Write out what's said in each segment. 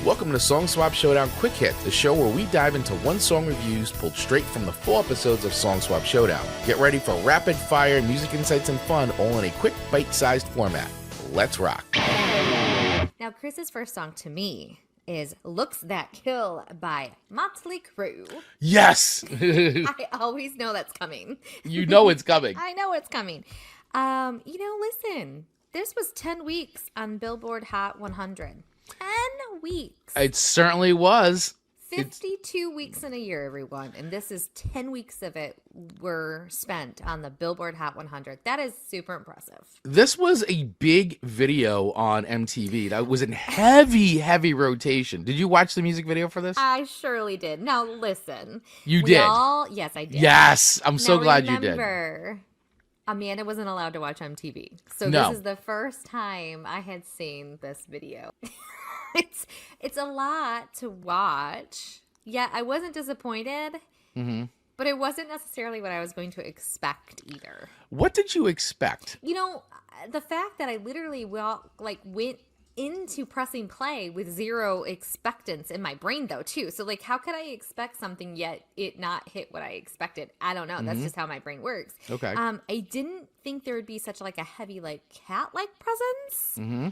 Welcome to Song Swap Showdown Quick Hit, the show where we dive into one song reviews pulled straight from the full episodes of Song Swap Showdown. Get ready for rapid fire music insights and fun, all in a quick bite-sized format. Let's rock. Now, Chris's first song to me is Looks That Kill by Motley Crue. Yes! I always know that's coming. You know it's coming. I know it's coming. Listen, this was 10 weeks on Billboard Hot 100. 10 weeks. It certainly was. 52 weeks in a year, everyone. And this is 10 weeks of it were spent on the Billboard Hot 100. That is super impressive. This was a big video on MTV. That was in heavy rotation. Did you watch the music video for this? I surely did. Now, listen. You did? Yes, I did. Yes. I'm so glad you did. Remember, Amanda wasn't allowed to watch MTV. So No. This is the first time I had seen this video. It's a lot to watch. Yeah, I wasn't disappointed, but it wasn't necessarily what I was going to expect either. What did you expect? You know, the fact that I literally went into pressing play with zero expectance in my brain, though, too. So, how could I expect something yet it not hit what I expected? I don't know. That's just how my brain works. Okay. I didn't think there would be such a heavy cat-like presence. Mm-hmm.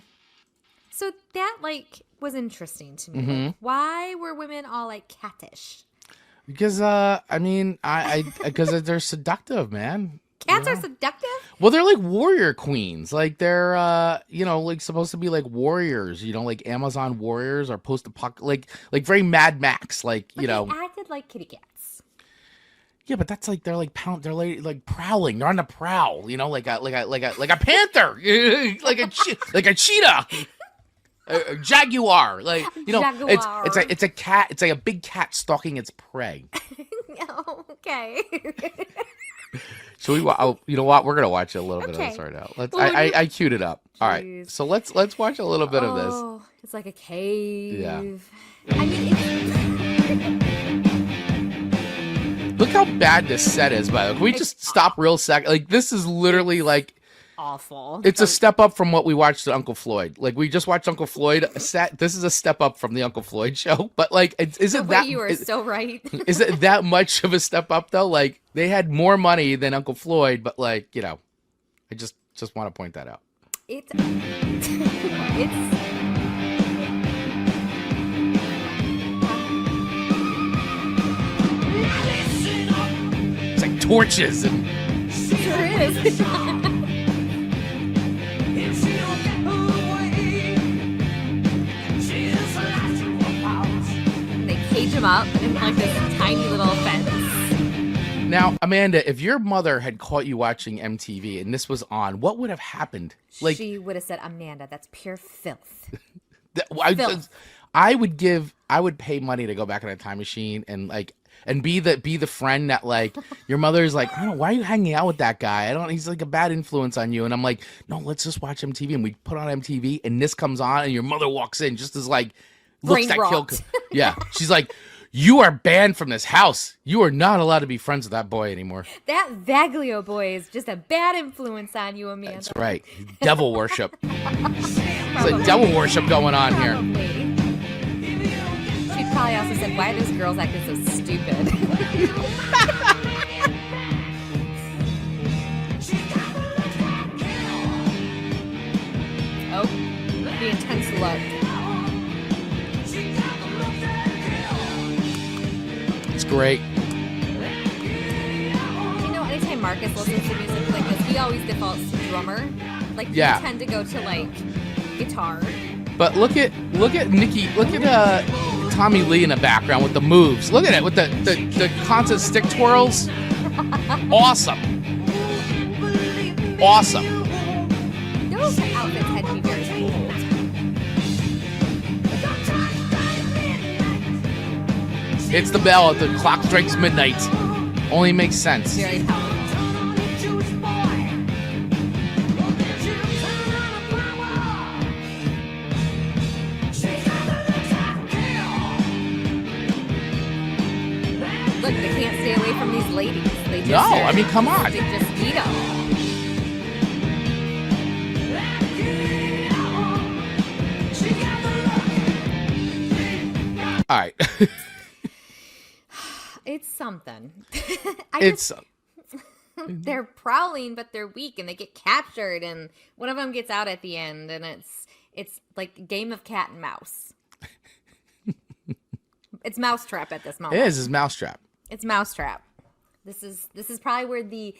So that was interesting to me. Why were women all cattish? Because because they're seductive, man. Cats are seductive? Well, they're like warrior queens. They're supposed to be like warriors, like Amazon warriors or post-apocalyptic, like very Mad Max, They acted like kitty cats. Yeah, but that's they're prowling. They're on the prowl, like a panther, like a cheetah. A jaguar, Jaguar. it's a cat. It's like a big cat stalking its prey. Okay. So you know what? We're gonna watch a little bit of this right now. I queued it up. All right, so let's watch a little bit of this. Oh, it's like a cave. Yeah. I mean, Look how bad this set is. By the way, can we just stop real sec? This is literally awful. It's a step up from what we watched at Uncle Floyd. We just watched Uncle Floyd set. This is a step up from the Uncle Floyd show. But isn't that you are so right? Is it that much of a step up though? They had more money than Uncle Floyd, but I just want to point that out. It's like torches and sure is. Cage him up in this tiny little fence. Now, Amanda, if your mother had caught you watching MTV and this was on, what would have happened? She would have said, "Amanda, that's pure filth." I would pay money to go back in a time machine and be the friend that your mother's I don't know, why are you hanging out with that guy? He's a bad influence on you. And I'm no, let's just watch MTV. And we put on MTV and this comes on and your mother walks in just as looks that kill. Yeah. She's you are banned from this house. You are not allowed to be friends with that boy anymore. That Vaglio boy is just a bad influence on you, Amanda. That's right. Devil worship. It's devil worship going on here. She probably also said, why are those girls acting so stupid? Oh, the intense look. Great. Anytime Marcus listens to music like this, he always defaults to drummer. You tend to go to guitar. But look at Nikki. Look at Tommy Lee in the background with the moves. Look at it with the constant stick twirls. Awesome. Those outfits had to be very cool. It's the bell. The clock strikes midnight. Only makes sense. Very powerful. Look, they can't stay away from these ladies. Come on. They just eat them. All right. It's something. They're prowling, but they're weak, and they get captured, and one of them gets out at the end, and it's like a game of cat and mouse. It's Mousetrap at this moment. It is. It's Mousetrap. It's Mousetrap. This is probably where the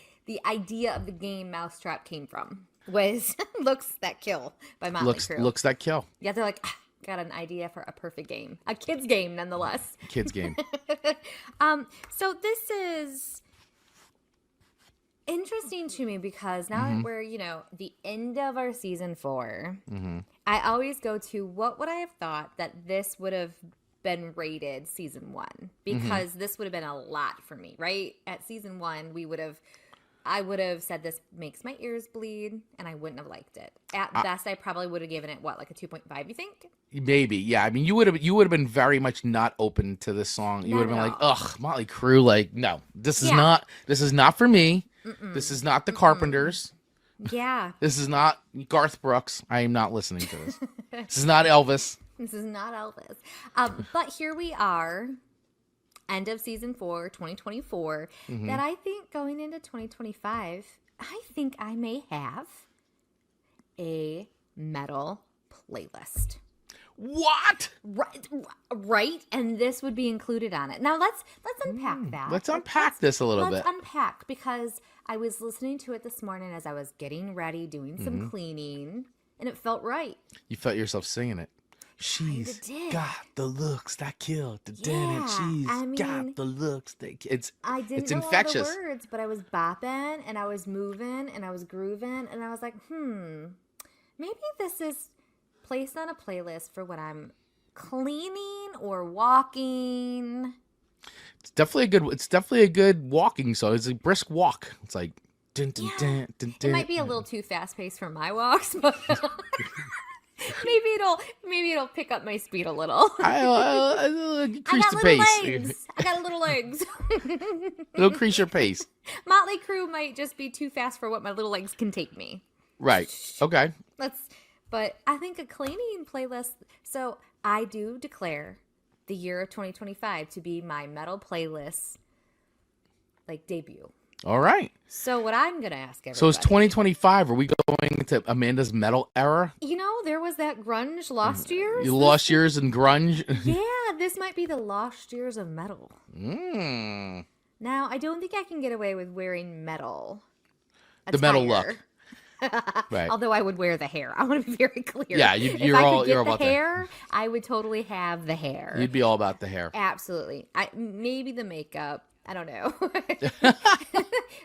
idea of the game Mousetrap came from. Was Looks That Kill by Motley Crue. Looks That Kill. Yeah, they're like, got an idea for a perfect game. A kid's game, nonetheless. Kids game. So this is interesting to me because now that we're, the end of our season 4, I always go to what would I have thought that this would have been rated season 1, because this would have been a lot for me, right? At season 1, I would have said this makes my ears bleed, and I wouldn't have liked it. At best, I probably would have given it like a 2.5. You think? Maybe, yeah. I mean, you would have been very much not open to this song. You would have been like, ugh, Motley Crue, like, no, this is not for me. This is not the Carpenters. Yeah. This is not Garth Brooks. I am not listening to this. This is not Elvis. This is not Elvis. But here we are, end of season 4, 2024, that I think going into 2025, I think I may have a metal playlist. What? Right, and this would be included on it. Now let's unpack that. Let's unpack this a little bit. Let's unpack, because I was listening to it this morning as I was getting ready, doing some cleaning, and it felt right. You felt yourself singing it. She's got the looks that kill. She's got the looks that kill. I didn't it's know infectious. all the words, but I was bopping and I was moving and I was grooving, and I was like, maybe this is placed on a playlist for when I'm cleaning or walking. It's definitely a good walking song. It's a brisk walk. It's like dun, dun, dun, dun, dun. It might be a little too fast paced for my walks, but maybe it'll pick up my speed a little. Increase the pace. I got little legs. It'll increase your pace. Motley Crue might just be too fast for what my little legs can take me. Right. Okay. But I think a cleaning playlist. So I do declare the year of 2025 to be my metal playlist, debut. All right. So what I'm going to ask everybody. So it's 2025. Are we going into Amanda's metal era? There was that grunge lost years. Lost years and grunge. Yeah, this might be the lost years of metal. Now, I don't think I can get away with wearing metal attire. The metal look. Right. Although I would wear the hair. I want to be very clear. Yeah, you're all about the hair. I would totally have the hair. You'd be all about the hair. Absolutely. Maybe the makeup. I don't know.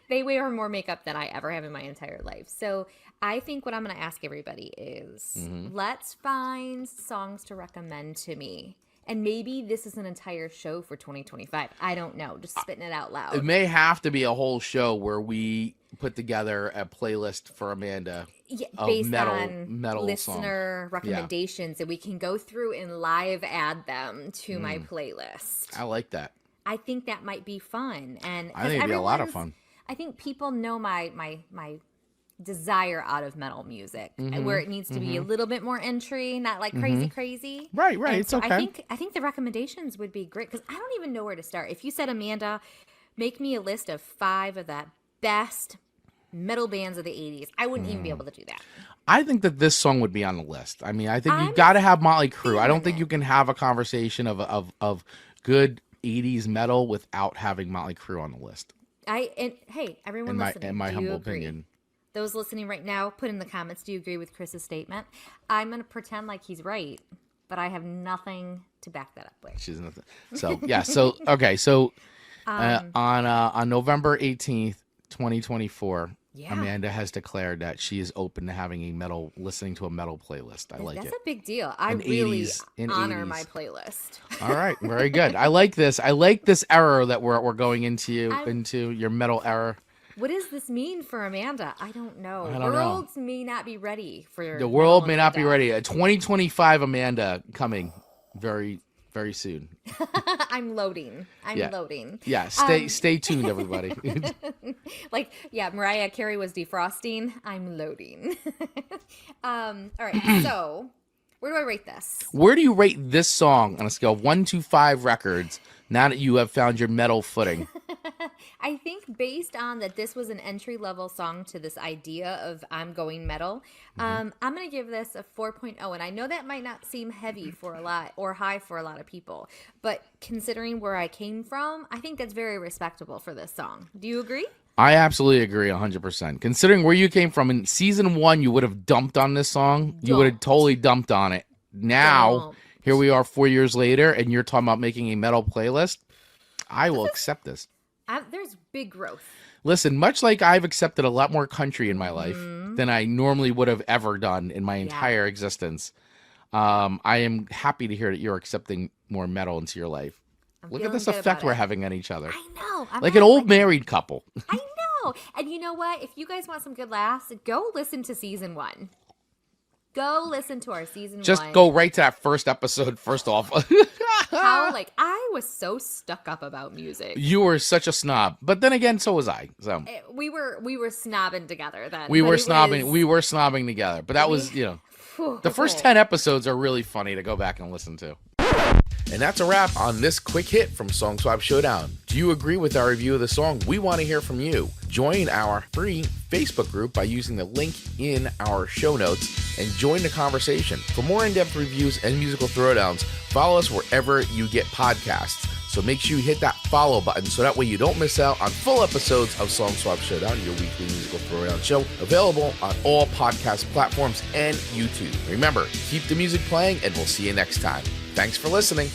They wear more makeup than I ever have in my entire life. So I think what I'm going to ask everybody is let's find songs to recommend to me. And maybe this is an entire show for 2025. I don't know. Just spitting it out loud. It may have to be a whole show where we put together a playlist for Amanda based of metal listener recommendations, and we can go through and live add them to my playlist. I like that. I think that might be fun. And I think it'd be a lot of fun. I think people know my desire out of metal music, where it needs to be a little bit more entry, not like crazy. Right. And it's so okay. I think the recommendations would be great, because I don't even know where to start. If you said, Amanda, make me a list of 5 of the best metal bands of the 80s, I wouldn't even be able to do that. I think that this song would be on the list. I mean, I think you've got to have Motley Crue. I don't think you can have a conversation of good 80s metal without having Motley Crue on the list. Hey, everyone listening, in my do humble you agree? opinion. Those listening right now, put in the comments, do you agree with Chris's statement? I'm going to pretend like he's right, but I have nothing to back that up with. She's nothing. So, yeah. So, okay. So, on November 18th, 2024, Amanda has declared that she is open to listening to a metal playlist. I like it. That's a big deal. I really honor my playlist. All right. Very good. I like this. I like this era that we're going into your metal era. What does this mean for Amanda? I don't know. The world may not be ready for the world may not be ready. A 2025 Amanda coming very, very soon. I'm loading. Loading. Yeah. Stay tuned, everybody. Mariah Carey was defrosting. I'm loading. All right. So Where do I rate this? Where do you rate this song on a scale of 1 to 5 records now that you have found your metal footing? I think based on that this was an entry-level song to this idea of I'm going metal, I'm going to give this a 4.0. And I know that might not seem heavy for a lot or high for a lot of people, but considering where I came from, I think that's very respectable for this song. Do you agree? I absolutely agree 100%. Considering where you came from in season 1, you would have dumped on this song. You would have totally dumped on it. Now, here we are 4 years later, and you're talking about making a metal playlist. I will accept this. There's big growth. Listen, much like I've accepted a lot more country in my life than I normally would have ever done in my entire existence, I am happy to hear that you're accepting more metal into your life. Look at this effect we're having on each other. I know. Like an old married couple. I know. And you know what? If you guys want some good laughs, go listen to season 1. Go listen to our season 1. Just go right to that first episode, first off. How, I was so stuck up about music. You were such a snob. But then again, so was I. So we were snobbing together then. We were snobbing together. But that was, the first 10 episodes are really funny to go back and listen to. And that's a wrap on this quick hit from Song Swap Showdown. Do you agree with our review of the song? We want to hear from you. Join our free Facebook group by using the link in our show notes and join the conversation. For more in-depth reviews and musical throwdowns, follow us wherever you get podcasts. So make sure you hit that follow button so that way you don't miss out on full episodes of Song Swap Showdown, your weekly musical throwdown show, available on all podcast platforms and YouTube. Remember, keep the music playing and we'll see you next time. Thanks for listening.